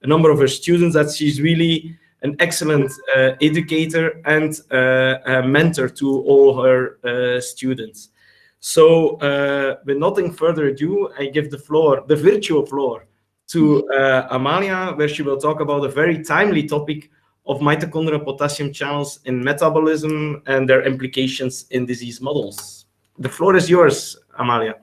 a number of her students that she's really an excellent educator and a mentor to all her students. So with nothing further ado, I give the floor, the virtual floor, to Amalia, where she will talk about a very timely topic of mitochondrial potassium channels in metabolism and their implications in disease models. The floor is yours, Amalia.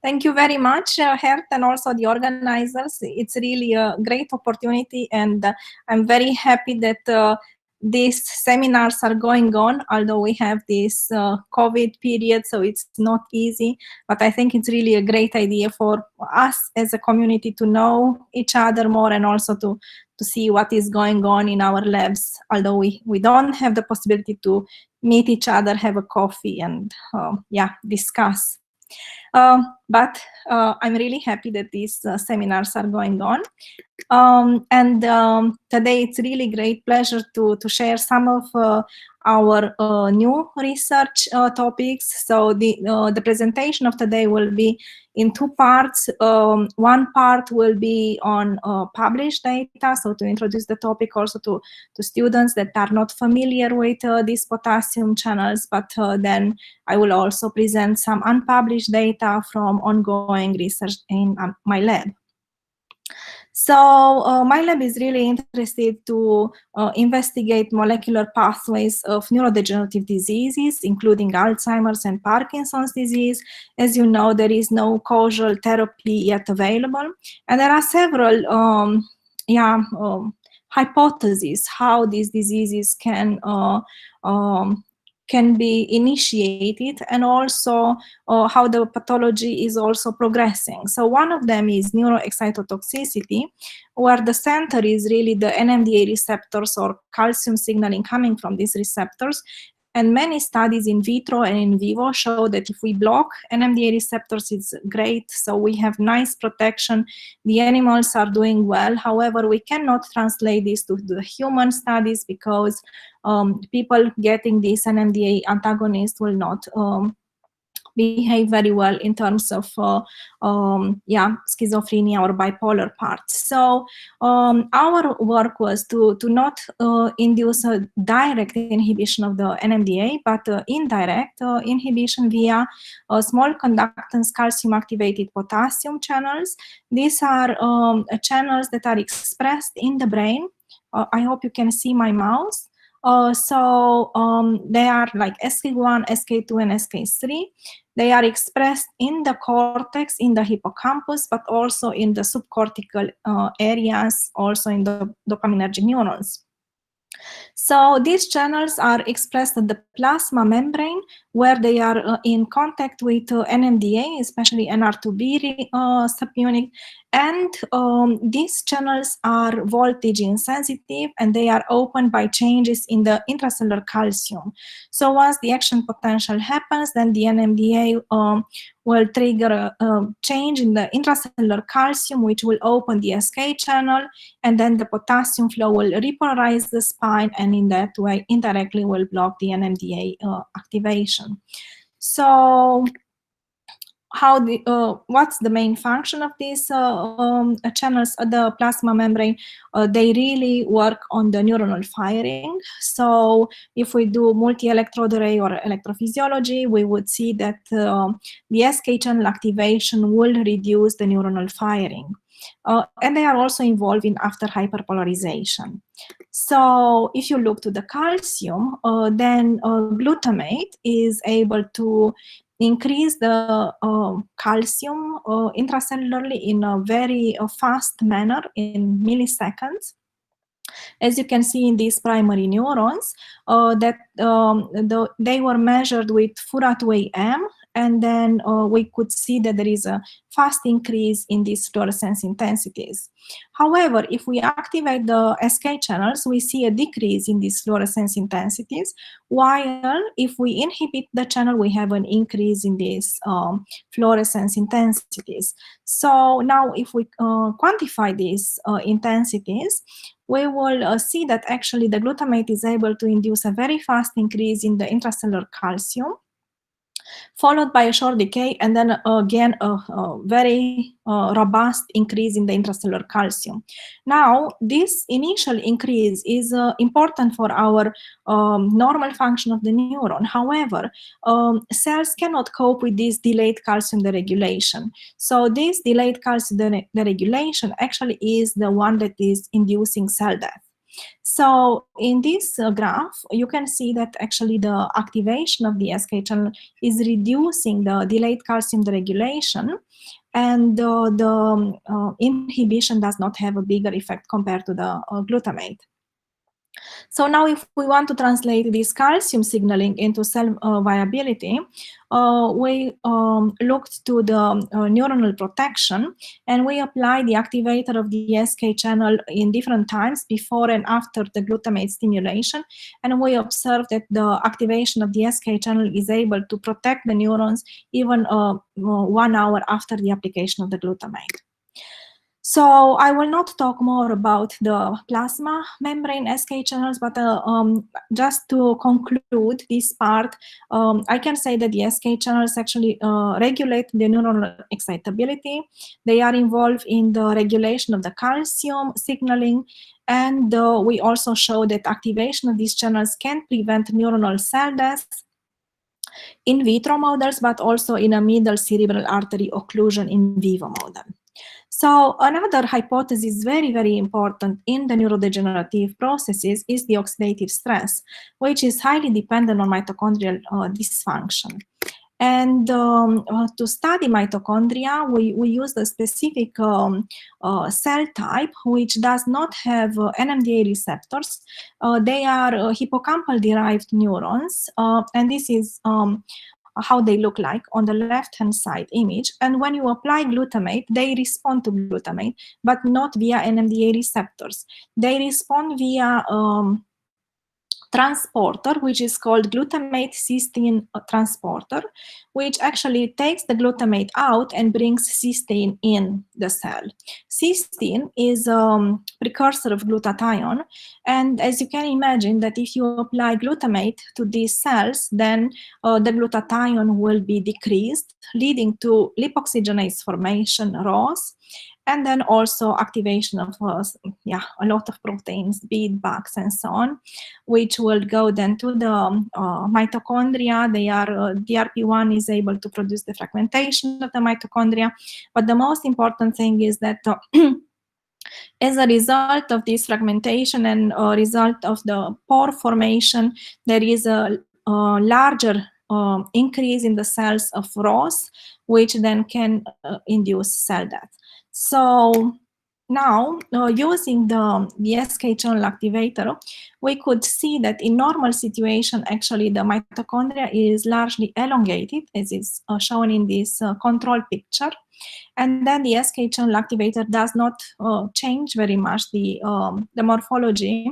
Thank you very much, Gert, and also the organizers. It's really a great opportunity, and I'm very happy that these seminars are going on, although we have this COVID period, so it's not easy. But I think it's really a great idea for us as a community to know each other more, and also to see what is going on in our labs, although we don't have the possibility to meet each other, have a coffee, and discuss. But I'm really happy that these seminars are going on. Today it's really great pleasure to share some of our new research topics. So the presentation of today will be in two parts. One part will be on published data, so to introduce the topic also to students that are not familiar with these potassium channels, but then I will also present some unpublished data from ongoing research in my lab. So my lab is really interested to investigate molecular pathways of neurodegenerative diseases, including Alzheimer's and Parkinson's disease. As you know, there is no causal therapy yet available, and there are several hypotheses how these diseases can be initiated, and also how the pathology is also progressing. So one of them is neuroexcitotoxicity, where the center is really the NMDA receptors or calcium signaling coming from these receptors. And many studies in vitro and in vivo show that if we block NMDA receptors, it's great. So we have nice protection. The animals are doing well. However, we cannot translate this to the human studies because people getting this NMDA antagonist will not behave very well in terms of schizophrenia or bipolar parts. So our work was to not induce a direct inhibition of the NMDA, but indirect inhibition via small conductance calcium activated potassium channels. These are channels that are expressed in the brain. I hope you can see my mouse. They are like SK1, SK2, and SK3. They are expressed in the cortex, in the hippocampus, but also in the subcortical areas, also in the dopaminergic neurons. So these channels are expressed at the plasma membrane, where they are in contact with NMDA, especially NR2B subunit. And these channels are voltage insensitive, and they are opened by changes in the intracellular calcium. So once the action potential happens, then the NMDA will trigger a change in the intracellular calcium, which will open the SK channel, and then the potassium flow will repolarize the spine, and in that way indirectly will block the NMDA activation. So what's the main function of these channels at the plasma membrane? They really work on the neuronal firing. So if we do multi-electrode array or electrophysiology, we would see that the SK channel activation will reduce the neuronal firing. And they are also involved in after hyperpolarization. So if you look to the calcium, then glutamate is able to increase the calcium intracellularly in a very fast manner in milliseconds. As you can see in these primary neurons, they were measured with FURA2AM, and then we could see that there is a fast increase in these fluorescence intensities. However, if we activate the SK channels, we see a decrease in these fluorescence intensities, while if we inhibit the channel, we have an increase in these fluorescence intensities. So now if we quantify these intensities, we will see that actually the glutamate is able to induce a very fast increase in the intracellular calcium. followed by a short decay, and then again a very robust increase in the intracellular calcium. Now, this initial increase is important for our normal function of the neuron. However, cells cannot cope with this delayed calcium deregulation. So this delayed calcium deregulation actually is the one that is inducing cell death. So in this graph, you can see that actually the activation of the SK channel is reducing the delayed calcium deregulation, and the inhibition does not have a bigger effect compared to the glutamate. So now if we want to translate this calcium signaling into cell viability, we looked to the neuronal protection, and we applied the activator of the SK channel in different times before and after the glutamate stimulation, and we observed that the activation of the SK channel is able to protect the neurons even 1 hour after the application of the glutamate. So I will not talk more about the plasma membrane SK channels, but just to conclude this part, I can say that the SK channels actually regulate the neuronal excitability. They are involved in the regulation of the calcium signaling, and we also show that activation of these channels can prevent neuronal cell death in vitro models, but also in a middle cerebral artery occlusion in vivo model. So another hypothesis very, very important in the neurodegenerative processes is the oxidative stress, which is highly dependent on mitochondrial dysfunction. And to study mitochondria, we use a specific cell type which does not have NMDA receptors. They are hippocampal-derived neurons, and this is how they look like on the left-hand side image. And when you apply glutamate, they respond to glutamate, but not via NMDA receptors. They respond via transporter, which is called glutamate cysteine transporter, which actually takes the glutamate out and brings cysteine in the cell. Cysteine is a precursor of glutathione, and as you can imagine that if you apply glutamate to these cells, then the glutathione will be decreased, leading to lipoxygenase formation, ROS, and then also activation of a lot of proteins, bead bugs, and so on, which will go then to the mitochondria. They are DRP1 is able to produce the fragmentation of the mitochondria, but the most important thing is that as a result of this fragmentation and a result of the pore formation, there is a larger increase in the cells of ROS, which then can induce cell death. So now, using the SK channel activator, we could see that in normal situation, actually the mitochondria is largely elongated, as is shown in this control picture. And then the SK channel activator does not change very much the morphology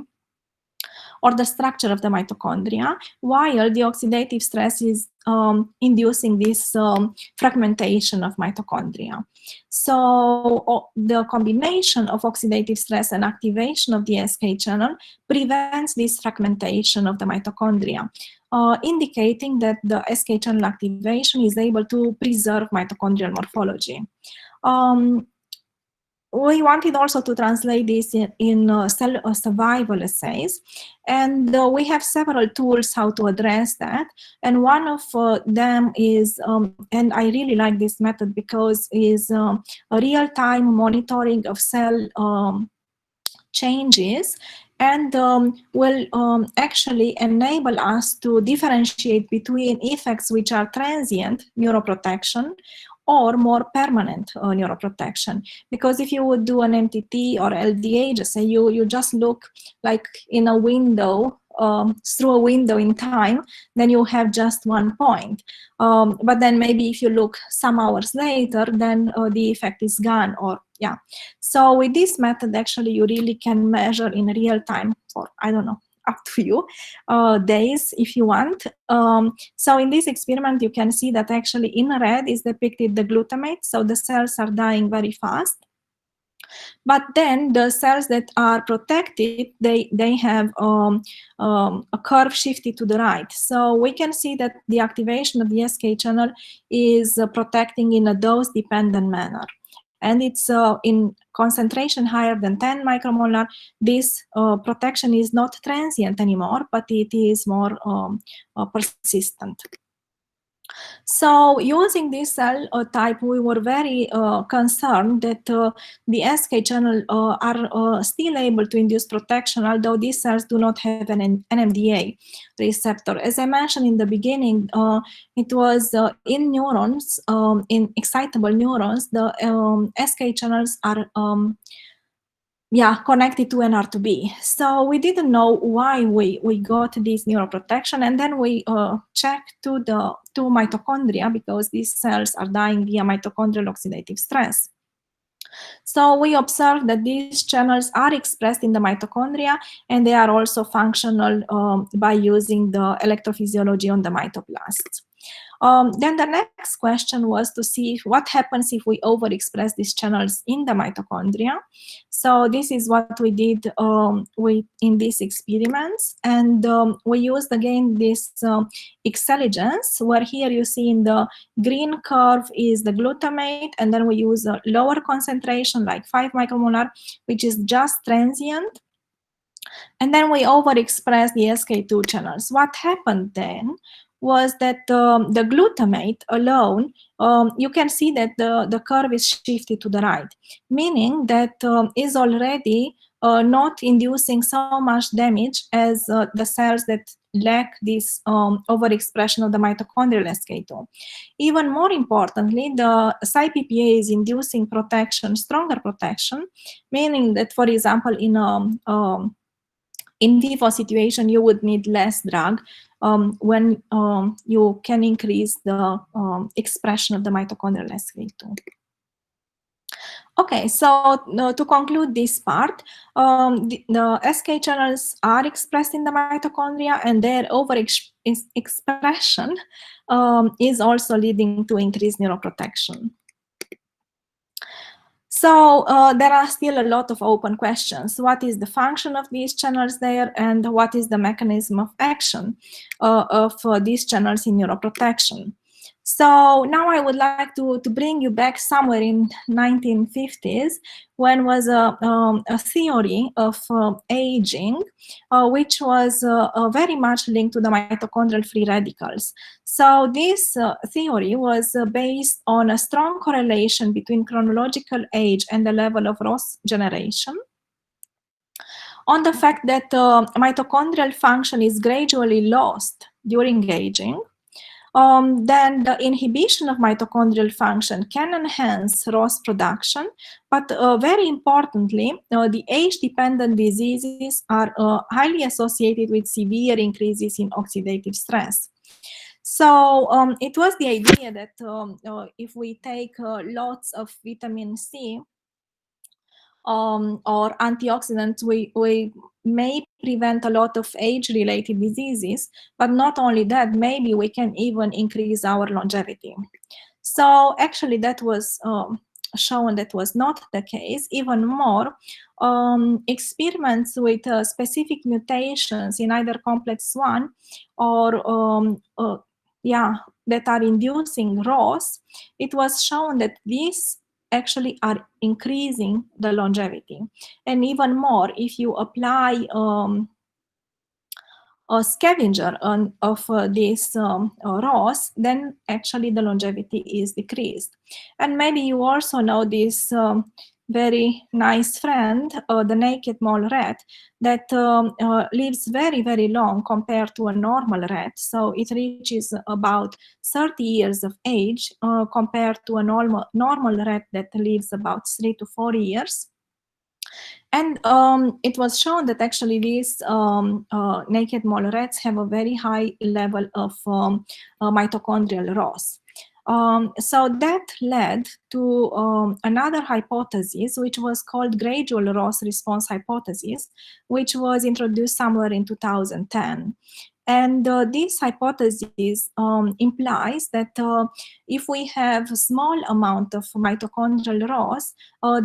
or the structure of the mitochondria, while the oxidative stress is inducing this fragmentation of mitochondria. So the combination of oxidative stress and activation of the SK channel prevents this fragmentation of the mitochondria, indicating that the SK channel activation is able to preserve mitochondrial morphology. We wanted also to translate this in cell survival assays, and we have several tools how to address that. And one of them is, and I really like this method because is a real-time monitoring of cell changes, and will actually enable us to differentiate between effects which are transient neuroprotection or more permanent neuroprotection. Because if you would do an MTT or LDA, just say you just look like in a window, through a window in time, then you have just one point. But then maybe if you look some hours later, then the effect is gone, or yeah. So with this method, actually, you really can measure in real time for, I don't know, up to you, days if you want. So in this experiment, you can see that actually in red is depicted the glutamate, so the cells are dying very fast. But then the cells that are protected, they have a curve shifted to the right. So we can see that the activation of the SK channel is protecting in a dose-dependent manner. And it's in concentration higher than 10 micromolar. This protection is not transient anymore, but it is more persistent. So using this cell type, we were very concerned that the SK channel are still able to induce protection, although these cells do not have an NMDA receptor. As I mentioned in the beginning, it was in neurons, in excitable neurons, the SK channels are connected to NR2B. So we didn't know why we got this neuroprotection, and then we checked to mitochondria, because these cells are dying via mitochondrial oxidative stress. So we observed that these channels are expressed in the mitochondria, and they are also functional by using the electrophysiology on the mytoplasts. Then the next question was to see what happens if we overexpress these channels in the mitochondria. So this is what we did in these experiments, and we used again this Xceligence, where here you see in the green curve is the glutamate, and then we use a lower concentration like 5 micromolar, which is just transient. And then we overexpress the SK2 channels. What happened then was that the glutamate alone, you can see that the curve is shifted to the right, meaning that is already not inducing so much damage as the cells that lack this overexpression of the mitochondrial SK2. Even more importantly, the PSI-PPA is inducing protection, stronger protection, meaning that, for example, in vivo situation, you would need less drug when you can increase the expression of the mitochondrial SK2. Okay, so to conclude this part, the SK channels are expressed in the mitochondria, and their overexpression is also leading to increased neuroprotection. So there are still a lot of open questions. What is the function of these channels there, and what is the mechanism of action of these channels in neuroprotection? So now I would like to bring you back somewhere in 1950s, when was a theory of aging, which was very much linked to the mitochondrial free radicals. So this theory was based on a strong correlation between chronological age and the level of ROS generation, on the fact that mitochondrial function is gradually lost during aging. Then the inhibition of mitochondrial function can enhance ROS production, but very importantly, the age-dependent diseases are highly associated with severe increases in oxidative stress. So it was the idea that if we take lots of vitamin C or antioxidants, we may prevent a lot of age-related diseases, but not only that, maybe we can even increase our longevity. So actually that was shown that was not the case. Even more, experiments with specific mutations in either complex 1 or that are inducing ROS, it was shown that these actually are increasing the longevity. And even more, if you apply a scavenger of this ROS, then actually the longevity is decreased. And maybe you also know this very nice friend, the naked mole rat, that lives very, very long compared to a normal rat. So it reaches about 30 years of age compared to a normal rat that lives about 3 to 4 years. And it was shown that actually these naked mole rats have a very high level of mitochondrial ROS. So that led to another hypothesis, which was called gradual ROS response hypothesis, which was introduced somewhere in 2010. And this hypothesis implies that if we have a small amount of mitochondrial ROS,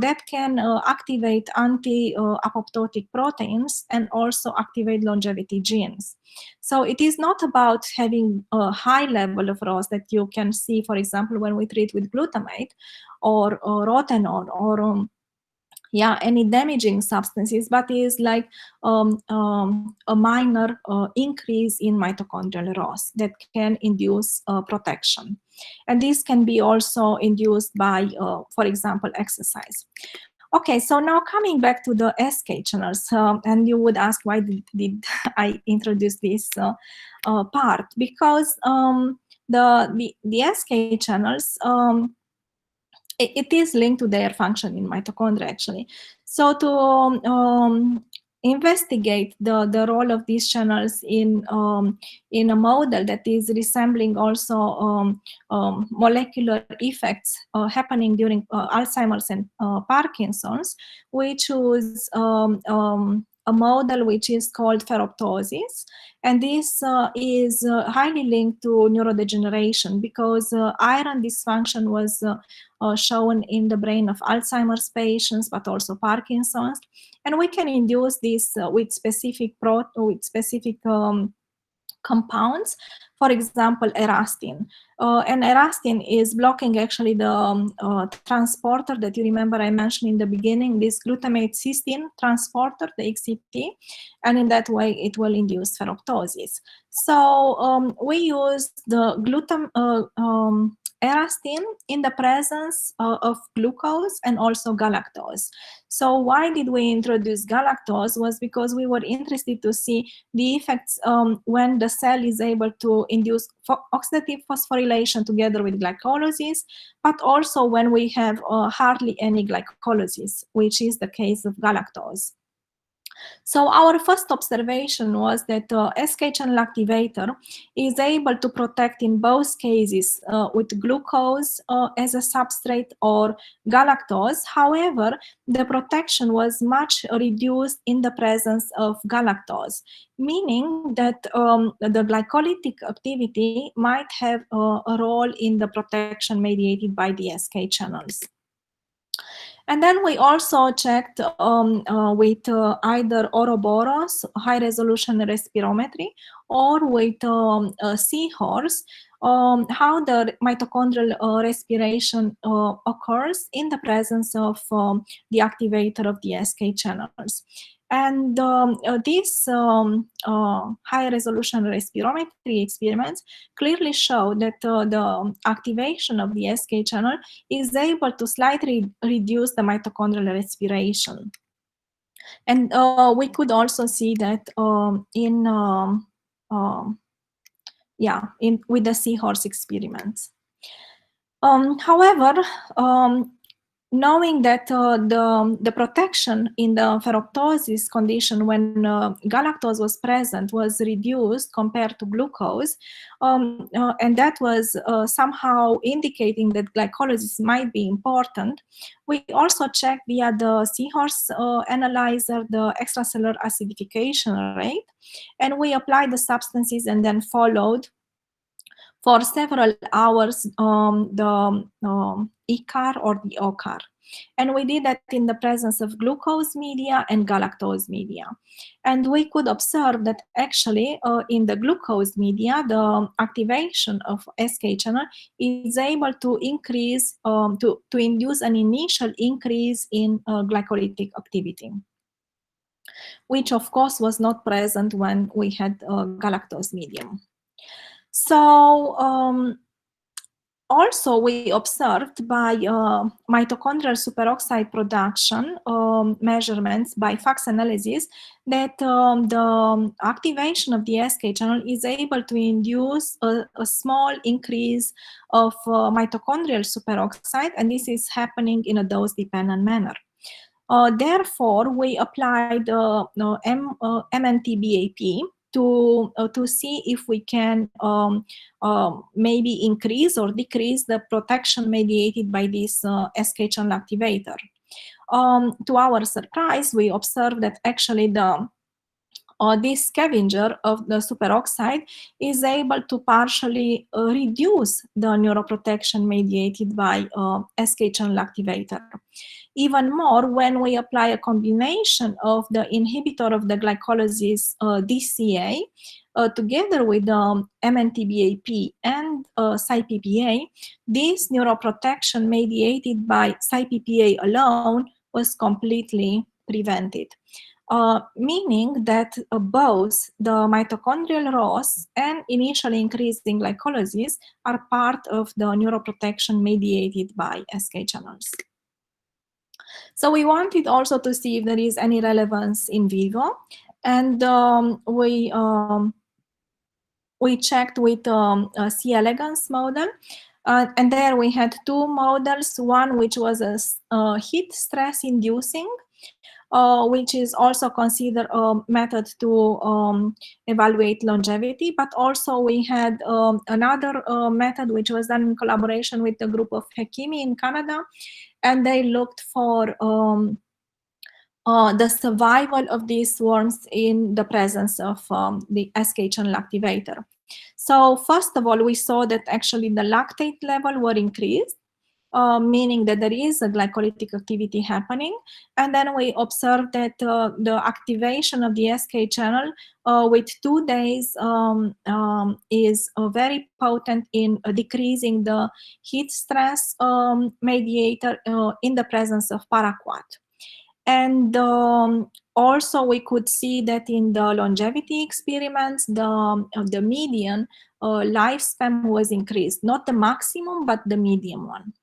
that can activate anti-apoptotic proteins and also activate longevity genes. So it is not about having a high level of ROS that you can see, for example, when we treat with glutamate or rotenol or any damaging substances, but is like a minor increase in mitochondrial ROS that can induce protection. And this can be also induced by, for example, exercise. Okay, so now coming back to the SK channels, and you would ask why did I introduce this part? Because the SK channels, it is linked to their function in mitochondria actually. So to investigate the role of these channels in a model that is resembling also molecular effects happening during Alzheimer's and Parkinson's, we choose a model which is called ferroptosis, and this is highly linked to neurodegeneration because iron dysfunction was shown in the brain of Alzheimer's patients, but also Parkinson's, and we can induce this with specific compounds, for example, erastin. And erastin is blocking actually the transporter that you remember I mentioned in the beginning, this glutamate cysteine transporter, the XCT, and in that way it will induce ferroptosis. So we use the erastin in the presence of glucose and also galactose. So why did we introduce galactose was because we were interested to see the effects when the cell is able to induce oxidative phosphorylation together with glycolysis, but also when we have hardly any glycolysis, which is the case of galactose. So our first observation was that SK channel activator is able to protect in both cases with glucose as a substrate or galactose. However, the protection was much reduced in the presence of galactose, meaning that the glycolytic activity might have a role in the protection mediated by the SK channels. And then we also checked with either Ouroboros, high resolution respirometry, or with seahorse, how the mitochondrial respiration occurs in the presence of the activator of the SK channels. And these high resolution respirometry experiments clearly show that the activation of the SK channel is able to slightly reduce the mitochondrial respiration. And we could also see that with the seahorse experiments. However, knowing that the protection in the ferroptosis condition when galactose was present was reduced compared to glucose, and that was somehow indicating that glycolysis might be important, we also checked via the seahorse analyzer the extracellular acidification rate, and we applied the substances and then followed for several hours the ECAR or the OCAR. And we did that in the presence of glucose media and galactose media. And we could observe that actually in the glucose media, the activation of SK channel is able to increase, to induce an initial increase in glycolytic activity, which of course was not present when we had galactose medium. So also we observed by mitochondrial superoxide production measurements by FACS analysis that the activation of the SK channel is able to induce a small increase of mitochondrial superoxide, and this is happening in a dose-dependent manner. Therefore, we applied MNT-BAP to see if we can maybe increase or decrease the protection mediated by this SK channel activator. To our surprise, we observed that actually the this scavenger of the superoxide is able to partially reduce the neuroprotection mediated by SK channel activator. Even more, when we apply a combination of the inhibitor of the glycolysis DCA together with MNTBAP and PSI-PPA, this neuroprotection mediated by PSI-PPA alone was completely prevented. Meaning that both the mitochondrial loss and initially increasing glycolysis are part of the neuroprotection mediated by SK channels. So we wanted also to see if there is any relevance in vivo, and we checked with a C. elegans model, and there we had two models, one which was a heat stress inducing, which is also considered a method to evaluate longevity, but also we had another method which was done in collaboration with a group of Hekimi in Canada, and they looked for the survival of these worms in the presence of the SK channel activator. So first of all, we saw that actually the lactate level were increased, meaning that there is a glycolytic activity happening. And then we observed that the activation of the SK channel with 2 days is very potent in decreasing the heat stress mediator in the presence of paraquat. And also we could see that in the longevity experiments, the median lifespan was increased, not the maximum, but the medium one.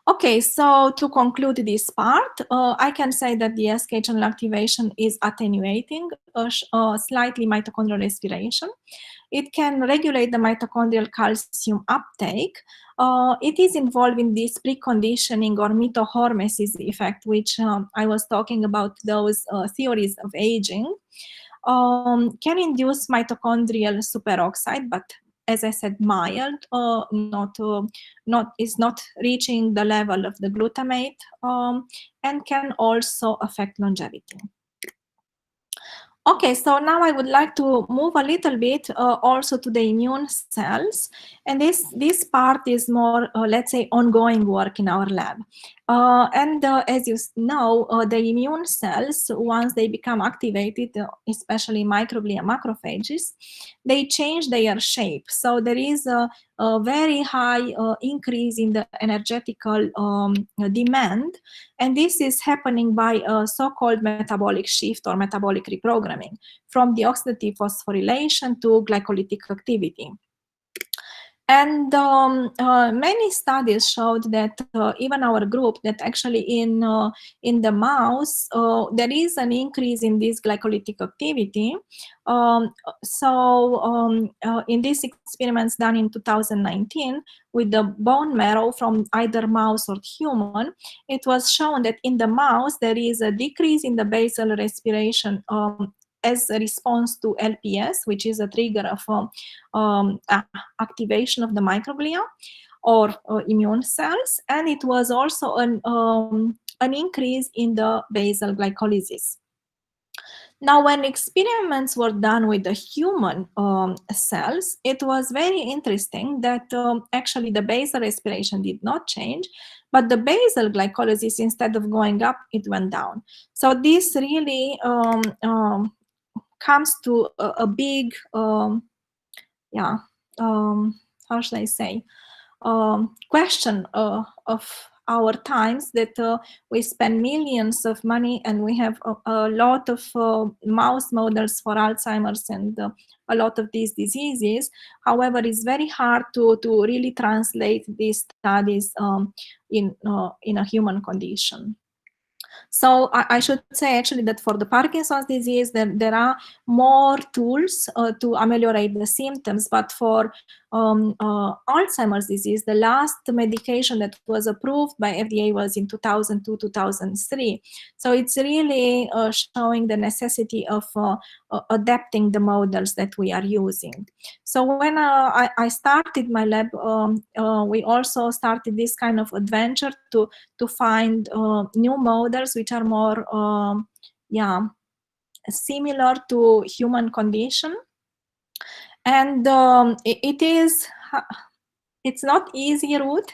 Okay, so to conclude this part, I can say that the SK channel activation is attenuating slightly mitochondrial respiration. It can regulate the mitochondrial calcium uptake. It is involved in this preconditioning or mitohormesis effect, which I was talking about, those theories of aging. Can induce mitochondrial superoxide, but as I said, mild, is not reaching the level of the glutamate, and can also affect longevity. Okay, so now I would like to move a little bit also to the immune cells, and this part is more, let's say, ongoing work in our lab. And as you know, the immune cells, once they become activated, especially microglia macrophages, they change their shape. So there is a very high increase in the energetical demand, and this is happening by a so-called metabolic shift or metabolic reprogramming from the oxidative phosphorylation to glycolytic activity. And many studies showed that even our group, that actually in the mouse, there is an increase in this glycolytic activity. In these experiments done in 2019 with the bone marrow from either mouse or human, it was shown that in the mouse there is a decrease in the basal respiration as a response to LPS, which is a trigger of activation of the microglia or immune cells, and it was also an increase in the basal glycolysis. Now, when experiments were done with the human cells, it was very interesting that actually the basal respiration did not change, but the basal glycolysis, instead of going up, it went down. So this really comes to a big, how should I say, question of our times, that we spend millions of money and we have a lot of mouse models for Alzheimer's and a lot of these diseases. However, it's very hard to really translate these studies in a human condition. So I should say actually that for the Parkinson's disease, there are more tools to ameliorate the symptoms, but for Alzheimer's disease, the last medication that was approved by FDA was in 2002, 2003. So it's really showing the necessity of adapting the models that we are using. So when I started my lab, we also started this kind of adventure to find new models which are more similar to human condition. And it's not easy route,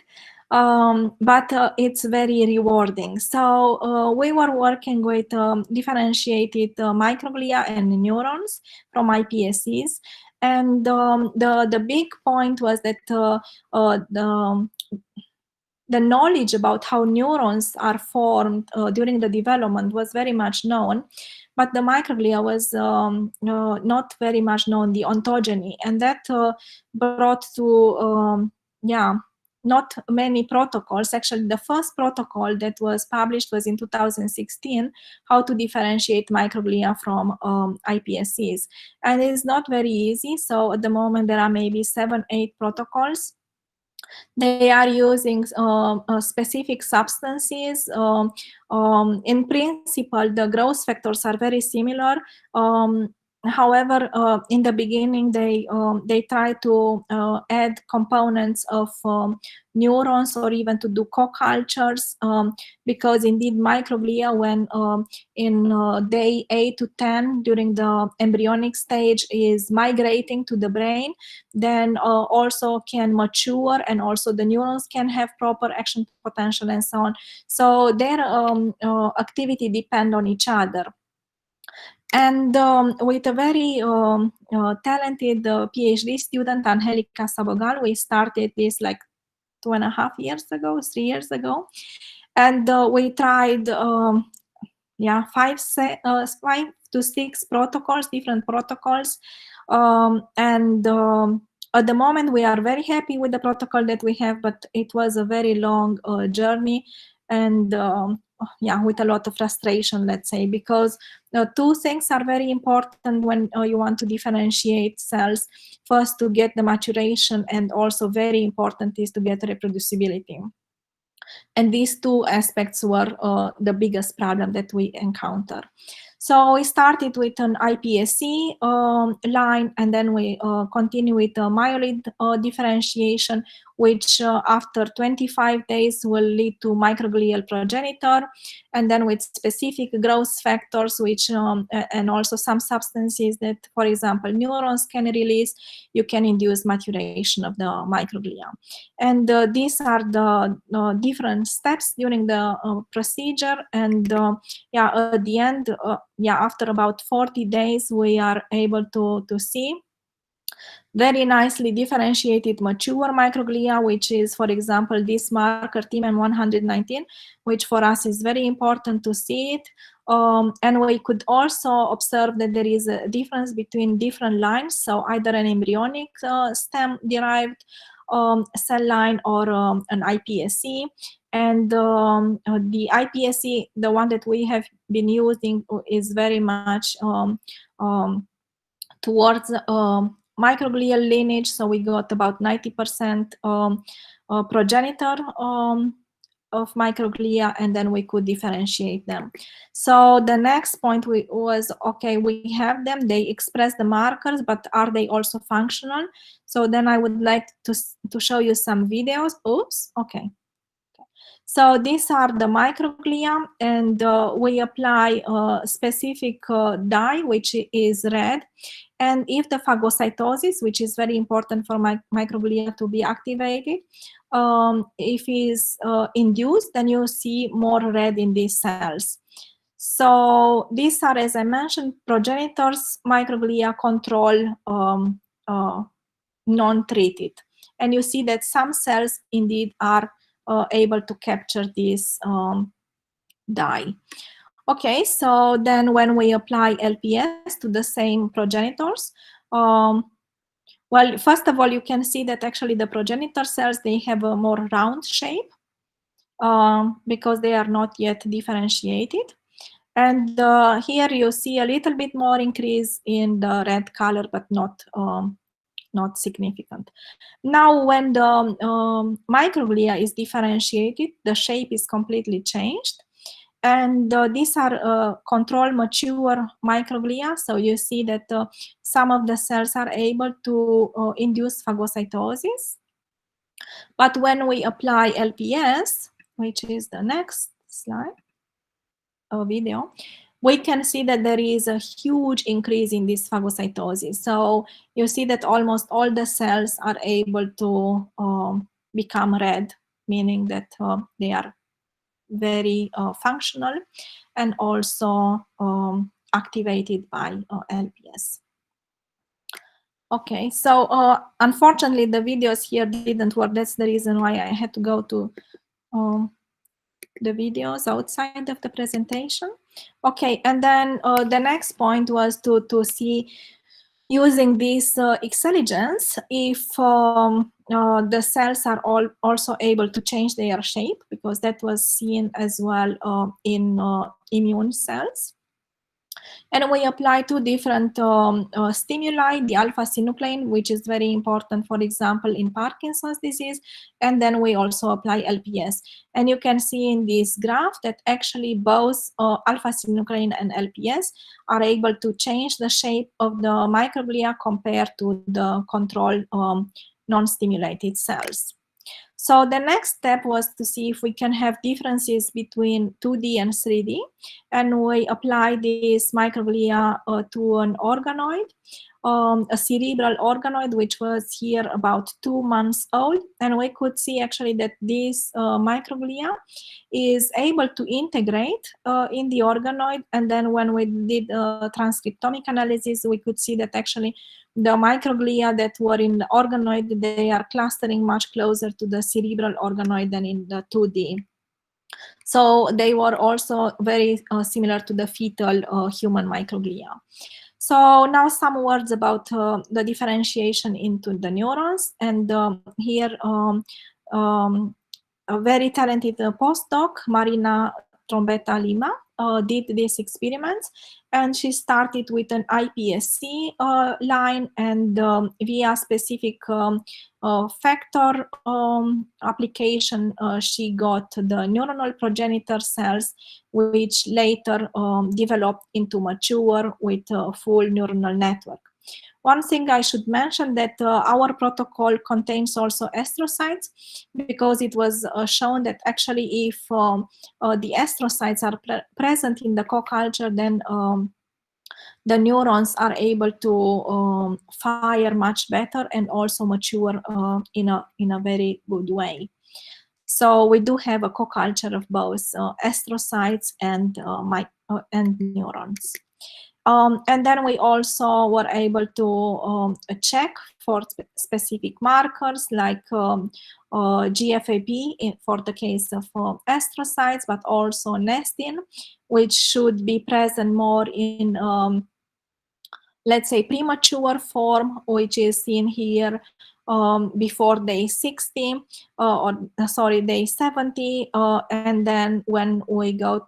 but it's very rewarding. So we were working with differentiated microglia and neurons from iPSCs. And the big point was that the knowledge about how neurons are formed during the development was very much known, but the microglia was not very much known, the ontogeny, and that brought to not many protocols. Actually, the first protocol that was published was in 2016, how to differentiate microglia from iPSCs, and it's not very easy. So at the moment there are maybe 7-8 protocols. They are using specific substances. In principle, the growth factors are very similar. However, in the beginning, they try to add components of neurons or even to do co-cultures, because indeed microglia, when in day 8 to 10 during the embryonic stage is migrating to the brain, then also can mature, and also the neurons can have proper action potential and so on. So their activity depend on each other. And with a very talented PhD student, Angelica Sabogal, we started this like 2.5 years ago, 3 years ago. And we tried 5 to 6 protocols, different protocols. At the moment, we are very happy with the protocol that we have, but it was a very long journey, and with a lot of frustration, let's say, because two things are very important when you want to differentiate cells. First, to get the maturation, and also very important is to get reproducibility. And these two aspects were the biggest problem that we encounter. So we started with an iPSC line, and then we continue with myeloid differentiation, which after 25 days will lead to microglial progenitor, and then with specific growth factors, which and also some substances that, for example, neurons can release, you can induce maturation of the microglia. And these are the different steps during the procedure. And at the end, after about 40 days, we are able to see very nicely differentiated mature microglia, which is, for example, this marker TMM119, which for us is very important to see it. And we could also observe that there is a difference between different lines, so either an embryonic stem-derived cell line or an iPSC. And the iPSC, the one that we have been using, is very much towards microglial lineage, so we got about 90% progenitor of microglia, and then we could differentiate them. So the next point was, okay, we have them, they express the markers, but are they also functional? So then I would like to show you some videos. Oops, okay. So these are the microglia, and we apply a specific dye, which is red. And if the phagocytosis, which is very important for microglia to be activated, if is induced, then you see more red in these cells. So these are, as I mentioned, progenitors, microglia control non-treated. And you see that some cells indeed are able to capture this dye. Okay, so then when we apply LPS to the same progenitors, well, first of all, you can see that actually the progenitor cells, they have a more round shape because they are not yet differentiated. And here you see a little bit more increase in the red color, but not significant. Now, when the microglia is differentiated, the shape is completely changed. And these are control mature microglia. So you see that some of the cells are able to induce phagocytosis. But when we apply LPS, which is the next slide, video, we can see that there is a huge increase in this phagocytosis. So you see that almost all the cells are able to become red, meaning that they are very functional and also activated by LPS. Okay, so unfortunately the videos here didn't work. That's the reason why I had to go to the videos outside of the presentation. Okay, and then the next point was to see, using this intelligence, if the cells are also able to change their shape, because that was seen as well in immune cells. And we apply two different stimuli, the alpha-synuclein, which is very important, for example, in Parkinson's disease, and then we also apply LPS. And you can see in this graph that actually both alpha-synuclein and LPS are able to change the shape of the microglia compared to the control non-stimulated cells. So the next step was to see if we can have differences between 2D and 3D, and we apply this microglia to an organoid, a cerebral organoid, which was here about 2 months old, and we could see actually that this microglia is able to integrate in the organoid, and then when we did transcriptomic analysis, we could see that actually the microglia that were in the organoid, they are clustering much closer to the cerebral organoid than in the 2D. So they were also very similar to the fetal human microglia. So now some words about the differentiation into the neurons. And here a very talented postdoc, Marina Trombetta Lima, did these experiments, and she started with an iPSC line, and via specific factor application, she got the neuronal progenitor cells, which later developed into mature with a full neuronal network. One thing I should mention that our protocol contains also astrocytes, because it was shown that actually if the astrocytes are present in the co-culture, then the neurons are able to fire much better and also mature in a very good way. So we do have a co-culture of both astrocytes and neurons. And then we also were able to check for specific markers like GFAP for the case of astrocytes, but also nestin, which should be present more in, let's say, premature form, which is seen here before day 60, day 70, and then when we go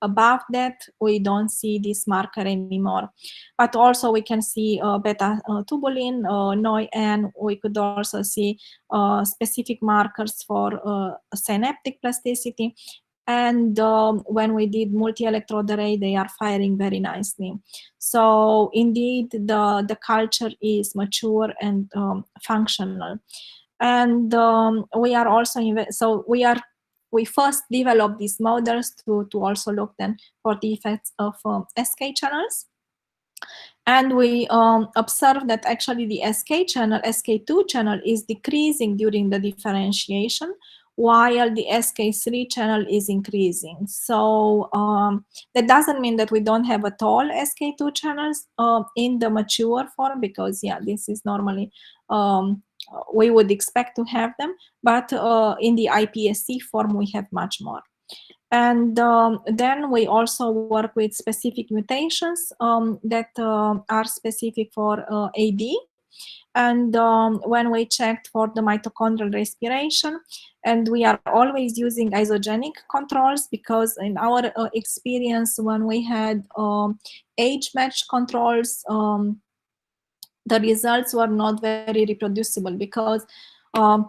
above that, we don't see this marker anymore. But also we can see beta tubulin, NOI-N. We could also see specific markers for synaptic plasticity. And when we did multi-electrode array, they are firing very nicely. So indeed, the culture is mature and functional. And we are also, we first developed these models to also look then for the effects of SK channels. And we observed that actually the SK channel, SK2 channel, is decreasing during the differentiation, while the SK3 channel is increasing. So that doesn't mean that we don't have at all SK2 channels in the mature form, because yeah, this is normally, we would expect to have them, but in the iPSC form, we have much more. And then we also work with specific mutations that are specific for AD. And when we checked for the mitochondrial respiration, and we are always using isogenic controls, because in our experience, when we had age-matched controls, the results were not very reproducible, because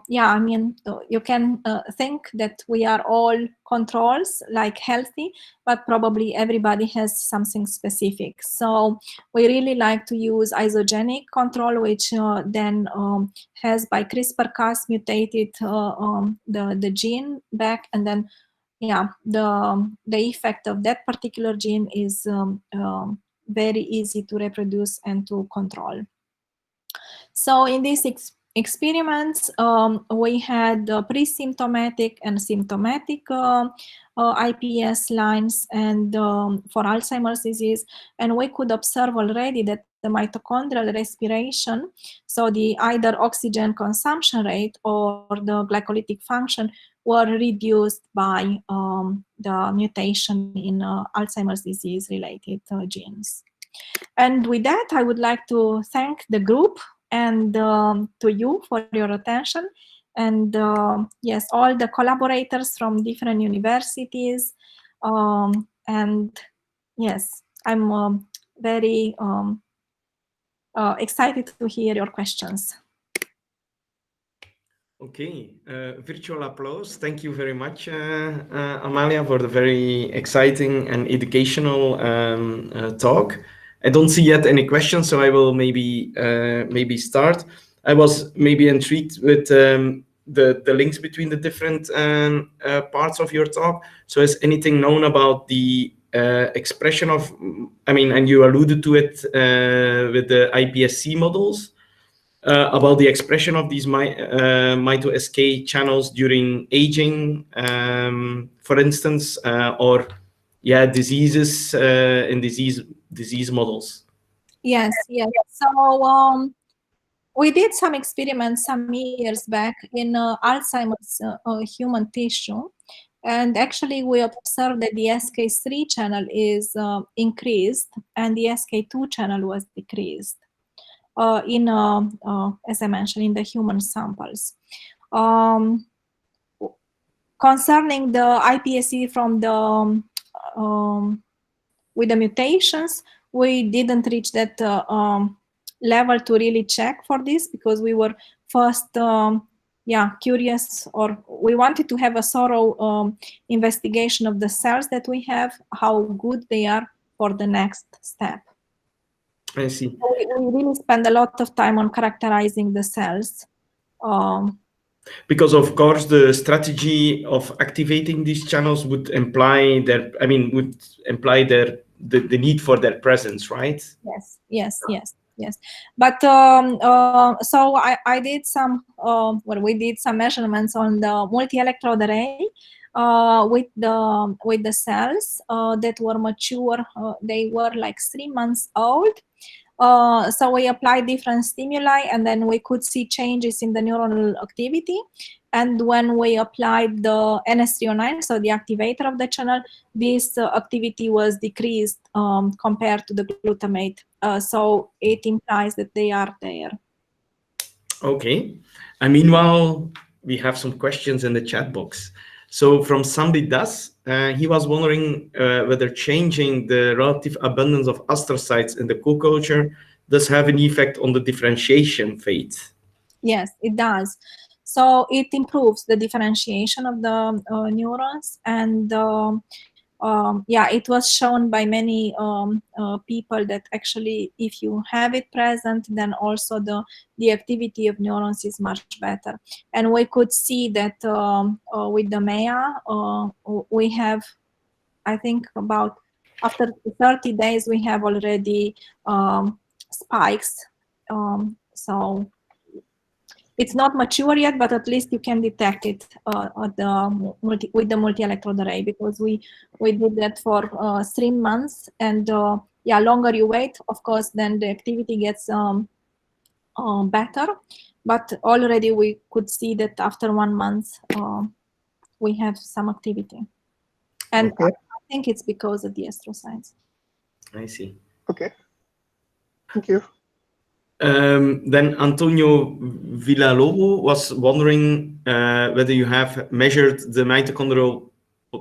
yeah, I mean, you can think that we are all controls, like healthy, but probably everybody has something specific. So we really like to use isogenic control, which then has by CRISPR-Cas mutated the gene back, and then yeah, the effect of that particular gene is very easy to reproduce and to control. So in these experiments, we had pre-symptomatic and symptomatic IPS lines and for Alzheimer's disease, and we could observe already that the mitochondrial respiration, so the either oxygen consumption rate or the glycolytic function, were reduced by the mutation in Alzheimer's disease related genes. And with that, I would like to thank the group and to you for your attention. And yes, all the collaborators from different universities. And yes, I'm very excited to hear your questions. Okay, virtual applause. Thank you very much, Amalia, for the very exciting and educational talk. I don't see yet any questions, so I will maybe start. I was maybe intrigued with the links between the different parts of your talk. So is anything known about the expression of, I mean, and you alluded to it with the iPSC models, about the expression of these mito-SK channels during aging, for instance, or diseases in disease models. Yes, yes. So we did some experiments some years back in Alzheimer's human tissue, and actually we observed that the SK3 channel is increased and the SK2 channel was decreased in, as I mentioned, in the human samples. Concerning the iPSC from the with the mutations, we didn't reach that level to really check for this, because we were first curious, or we wanted to have a thorough investigation of the cells that we have, how good they are for the next step. I see. So we really spend a lot of time on characterizing the cells. Because of course the strategy of activating these channels would imply the need for their presence, right? Yes. But so I did some we did some measurements on the multi-electrode array with the cells that were mature. They were like 3 months old. So we applied different stimuli, and then we could see changes in the neuronal activity. And when we applied the NS309, so the activator of the channel, this activity was decreased compared to the glutamate. So it implies that they are there. Okay. And meanwhile, we have some questions in the chat box. So from Sandy Das, he was wondering whether changing the relative abundance of astrocytes in the co-culture does have an effect on the differentiation fate. Yes, it does. So it improves the differentiation of the neurons, and it was shown by many people that actually, if you have it present, then also the activity of neurons is much better. And we could see that with the MEA, we have, I think, about after 30 days, we have already spikes. So it's not mature yet, but at least you can detect it with the multi-electrode array, because we did that for 3 months, and longer you wait, of course, then the activity gets better. But already we could see that after 1 month, we have some activity, and okay. I think it's because of the astrocytes. I see. Okay. Thank you. Then Antonio Villalobos was wondering whether you have measured the mitochondrial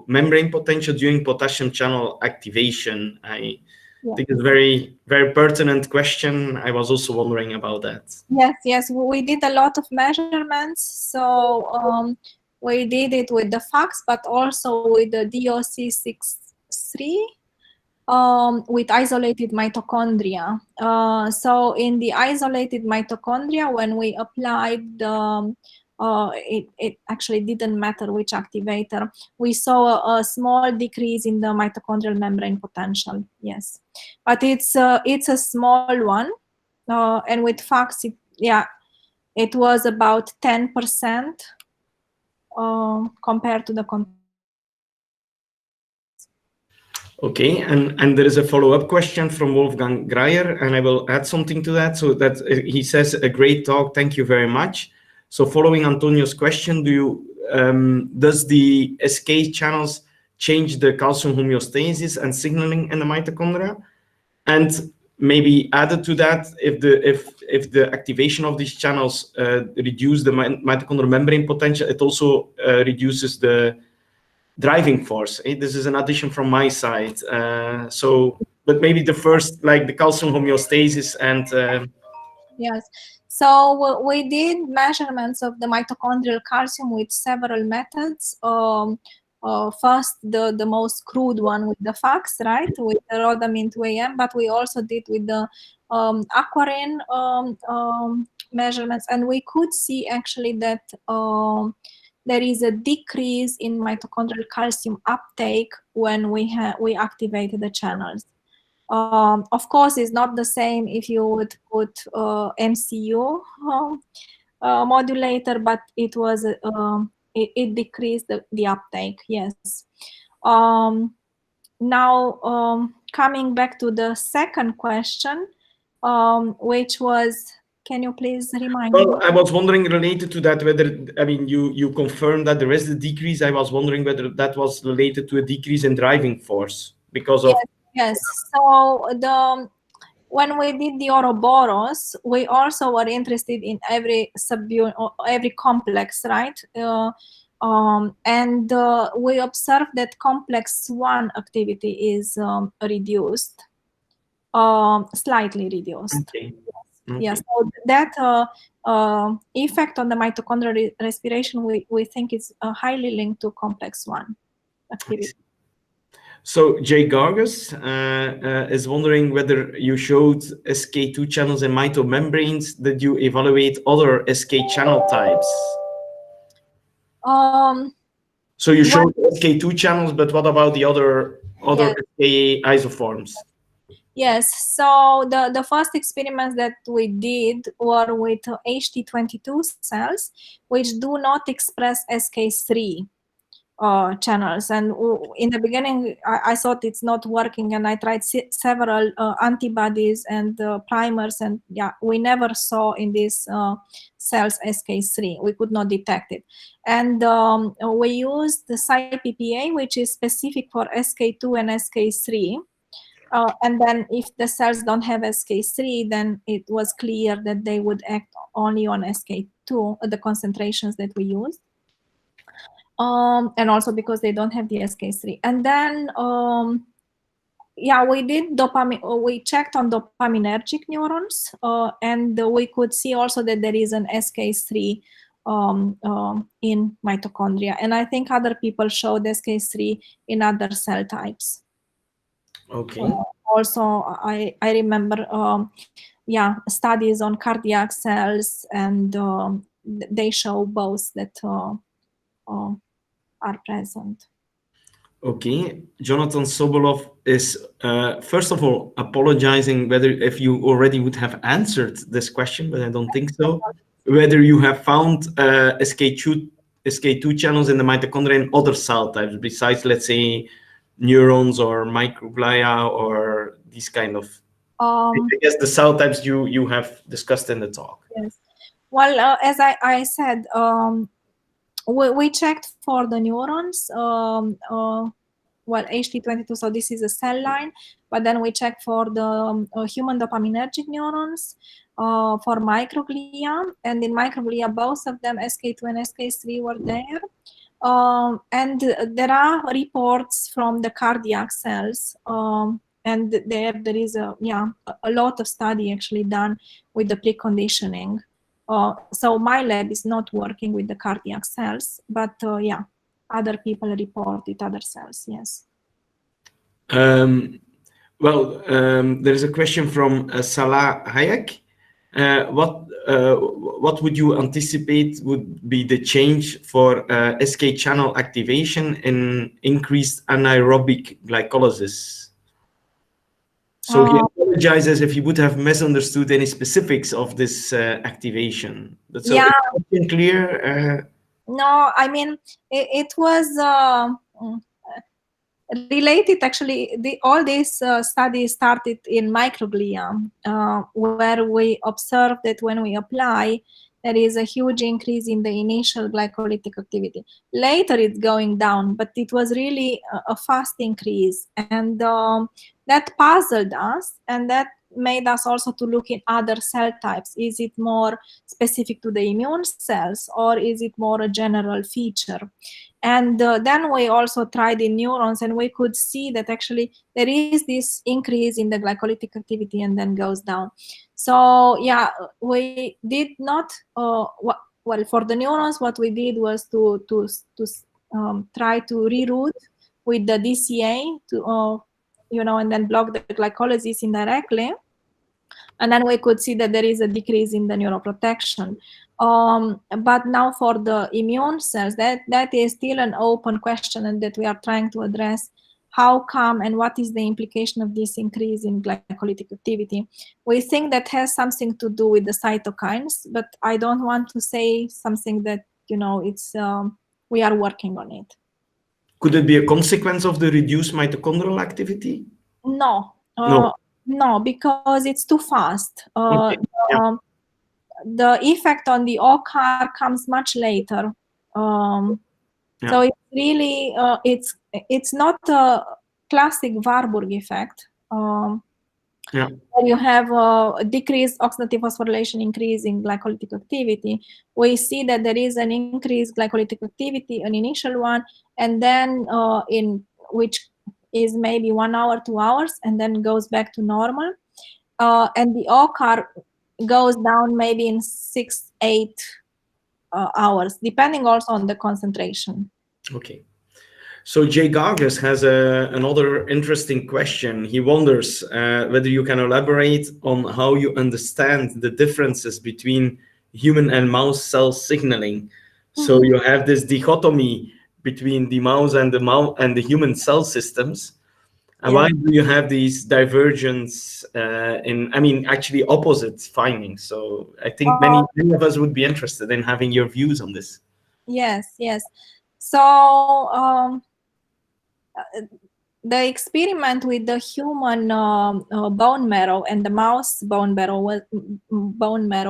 membrane potential during potassium channel activation. I think it's a very, very pertinent question. I was also wondering about that. Yes, we did a lot of measurements. So we did it with the FACS, but also with the DOC63. With isolated mitochondria. So in the isolated mitochondria, when we applied the it actually didn't matter which activator. We saw a small decrease in the mitochondrial membrane potential, yes. But it's a small one, and with FACS, it was about 10% compared to the control. Okay, and there is a follow-up question from Wolfgang Greyer, and I will add something to that. So that he says, a great talk, thank you very much. So following Antonio's question, does the SK channels change the calcium homeostasis and signaling in the mitochondria? And maybe added to that, if the activation of these channels reduce the mitochondrial membrane potential, it also reduces the driving force. This is an addition from my side. But maybe the first, like the calcium homeostasis and. Yes. So we did measurements of the mitochondrial calcium with several methods. First, the most crude one with the FACS, right, with the rhodamine 2AM, but we also did with the aquarine measurements, and we could see actually that there is a decrease in mitochondrial calcium uptake when we activated the channels. Of course, it's not the same if you would put MCU modulator, but it was it decreased the uptake. Yes. Now coming back to the second question, which was, can you please remind me? Well, I was wondering related to that whether, I mean, you confirmed that there is a decrease. I was wondering whether that was related to a decrease in driving force because of. Yes. So when we did the Ouroboros, we also were interested in every subunit or every complex, right? And we observed that complex 1 activity is reduced, slightly reduced. Okay. Yes. So that effect on the mitochondrial respiration, we think is highly linked to complex 1 activity. So Jay Gargus is wondering whether you showed SK2 channels in mitomembranes. Did you evaluate other SK channel types? So you showed SK2 channels, but what about the other SK isoforms? Yes, so the first experiments that we did were with HT22 cells, which do not express SK3 channels. And in the beginning, I thought it's not working, and I tried several antibodies and primers, and we never saw in these cells SK3. We could not detect it. And we used the PPA, which is specific for SK2 and SK3. And then if the cells don't have SK3, then it was clear that they would act only on SK2, the concentrations that we used. And also because they don't have the SK3. And then, we did we checked on dopaminergic neurons, and we could see also that there is an SK3 in mitochondria. And I think other people showed SK3 in other cell types. Okay. Also, I remember, studies on cardiac cells, and they show both that are present. Okay, Jonathan Sobolov is first of all apologizing if you already would have answered this question, but I don't think so. Whether you have found SK2 channels in the mitochondria and other cell types besides, let's say, neurons or microglia or these kind of. I guess the cell types you have discussed in the talk. Yes. Well, as I said, we checked for the neurons. HT22, so this is a cell line, but then we checked for the human dopaminergic neurons, for microglia, and in microglia, both of them, SK2 and SK3, were there. And there are reports from the cardiac cells, and there is a lot of study actually done with the preconditioning. So my lab is not working with the cardiac cells, but other people reported other cells, yes. There is a question from Salah Hayek. what would you anticipate would be the change for SK channel activation in increased anaerobic glycolysis? So he apologizes if he would have misunderstood any specifics of this activation. So Yeah. it's clear. No, I mean it was related. Actually, all these studies started in microglia, where we observed that when we apply, there is a huge increase in the initial glycolytic activity. Later, it's going down, but it was really a fast increase, and that puzzled us, and that made us also to look in other cell types. Is it more specific to the immune cells, or is it more a general feature? And then we also tried in neurons, and we could see that actually there is this increase in the glycolytic activity and then goes down. So yeah, we did not, well, for the neurons, what we did was to try to reroute with the DCA to, and then block the glycolysis indirectly. And then we could see that there is a decrease in the neuroprotection. But now for the immune cells, that is still an open question, and that we are trying to address. How come, and what is the implication of this increase in glycolytic activity? We think that has something to do with the cytokines, but I don't want to say something that, it's we are working on it. Could it be a consequence of the reduced mitochondrial activity? No. No. No, because it's too fast. Okay. Yeah. The effect on the OCAR comes much later. So it's really, it's not a classic Warburg effect. Where you have a decreased oxidative phosphorylation, increase in glycolytic activity. We see that there is an increased glycolytic activity, an initial one, and then in which is maybe 1 hour, 2 hours, and then goes back to normal. And the OCAR goes down maybe in 6-8 hours, depending also on the concentration. Okay. So Jay Gargas has another interesting question. He wonders whether you can elaborate on how you understand the differences between human and mouse cell signaling. So you have this dichotomy between the mouse and the human cell systems. And why do you have these divergence actually opposite findings? So I think many of us would be interested in having your views on this. Yes. So the experiment with the human bone marrow and the mouse bone marrow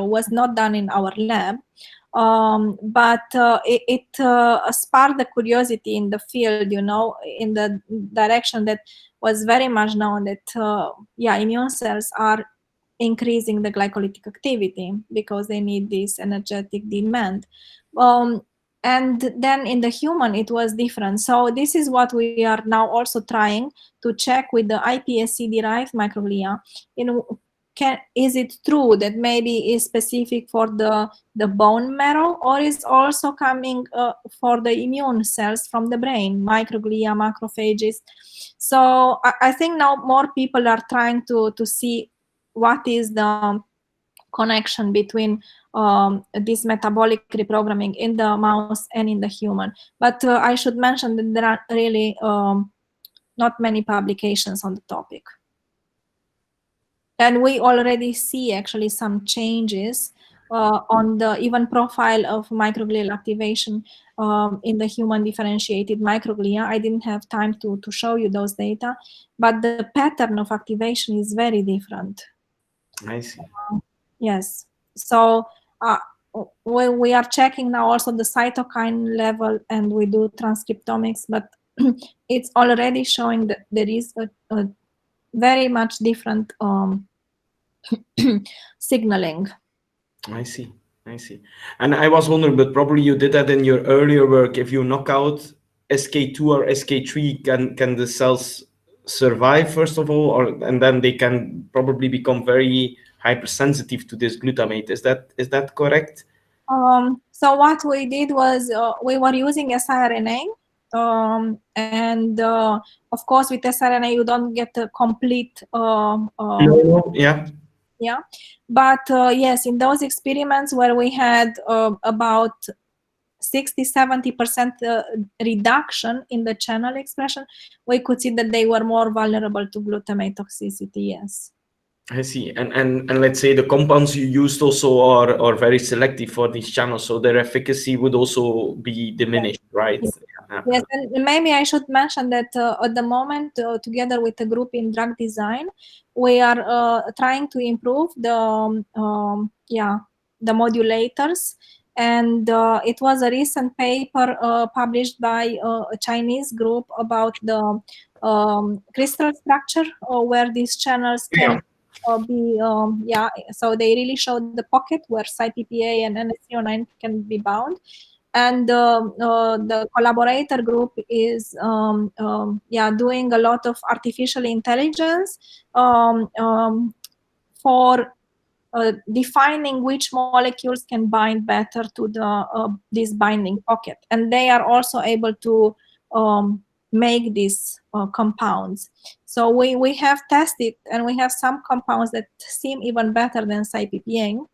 was not done in our lab, but it sparked the curiosity in the field, in the direction that was very much known that immune cells are increasing the glycolytic activity because they need this energetic demand. And then in the human, it was different. So this is what we are now also trying to check with the iPSC-derived microglia. Is it true that maybe is specific for the bone marrow, or is also coming for the immune cells from the brain, microglia, macrophages? So I think now more people are trying to see what is the connection between this metabolic reprogramming in the mouse and in the human. But I should mention that there are really not many publications on the topic. And we already see actually some changes on the even profile of microglial activation in the human differentiated microglia. I didn't have time to show you those data, but the pattern of activation is very different. I see. Yes. So we are checking now also the cytokine level, and we do transcriptomics, but it's already showing that there is a very much different signaling. I see. And I was wondering, but probably you did that in your earlier work. If you knock out SK2 or SK3, can the cells survive first of all, and then they can probably become very hypersensitive to this glutamate? Is that correct? So what we did was we were using siRNA, and of course with siRNA you don't get a complete Yeah. Yeah, but yes, in those experiments where we had about 60-70% reduction in the channel expression, we could see that they were more vulnerable to glutamate toxicity. Yes. I see. And let's say the compounds you used also are very selective for these channels, so their efficacy would also be diminished, right? Yes. Yeah. Yes, and maybe I should mention that at the moment, together with a group in drug design, we are trying to improve the the modulators. And it was a recent paper published by a Chinese group about the crystal structure where these channels can be so they really showed the pocket where CyPPA and NSCO9 can be bound. And the collaborator group is doing a lot of artificial intelligence for defining which molecules can bind better to the this binding pocket, and they are also able to make these compounds. So we have tested, and we have some compounds that seem even better than CyPPA.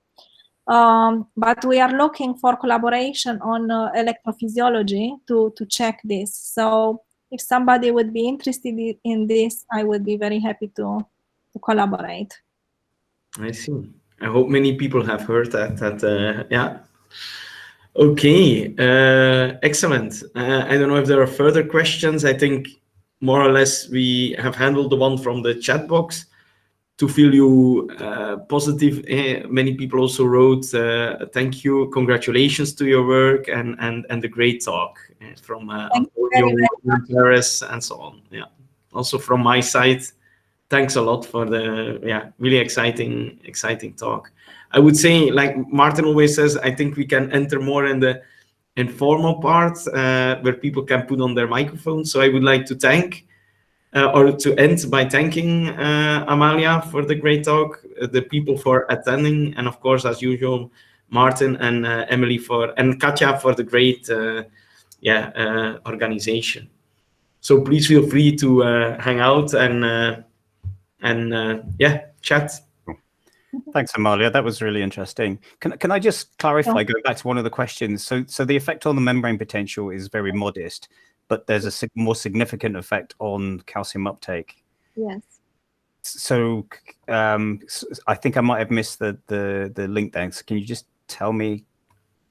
But we are looking for collaboration on electrophysiology to check this. So if somebody would be interested in this, I would be very happy to collaborate. I see. I hope many people have heard that. Yeah. Okay. Excellent. I don't know if there are further questions. I think more or less we have handled the one from the chat box. To feel you positive, many people also wrote, thank you, congratulations to your work, and the great talk from Antonio, Paris, and so on. Yeah. Also from my side, thanks a lot for the really exciting talk. I would say, like Martin always says, I think we can enter more in the informal part where people can put on their microphone. So I would like to thank or to end by thanking Amalia for the great talk, the people for attending, and of course, as usual, Martin and Emily and Katja for the great organization. So please feel free to hang out and chat. Thanks, Amalia. That was really interesting. Can I just clarify, going back to one of the questions? So the effect on the membrane potential is very modest, but there's a more significant effect on calcium uptake. Yes. So I think I might have missed the link there. So can you just tell me?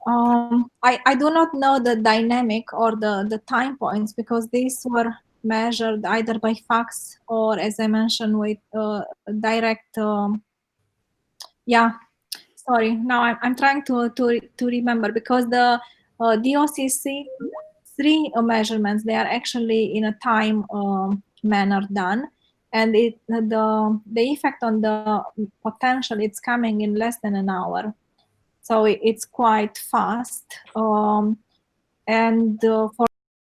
I do not know the dynamic or the time points, because these were measured either by fax or, as I mentioned, with direct. Sorry. Now I'm trying to remember, because the DOCC3 measurements, they are actually in a time manner done, and the effect on the potential, it's coming in less than an hour. So it's quite fast. And for